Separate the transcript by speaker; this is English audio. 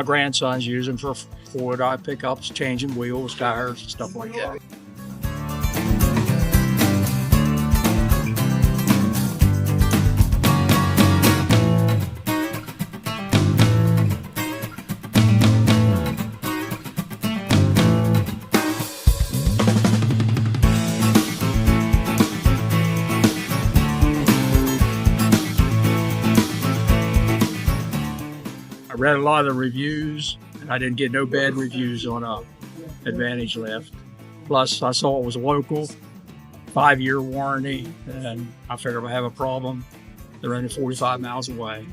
Speaker 1: My grandson's using for 4-wheel pickups, changing wheels, tires, stuff like that. I read a lot of the reviews, and I didn't get no bad reviews on Advantage lift. Plus, I saw it was local, 5-year warranty, and I figured if I have a problem, they're only 45 miles away.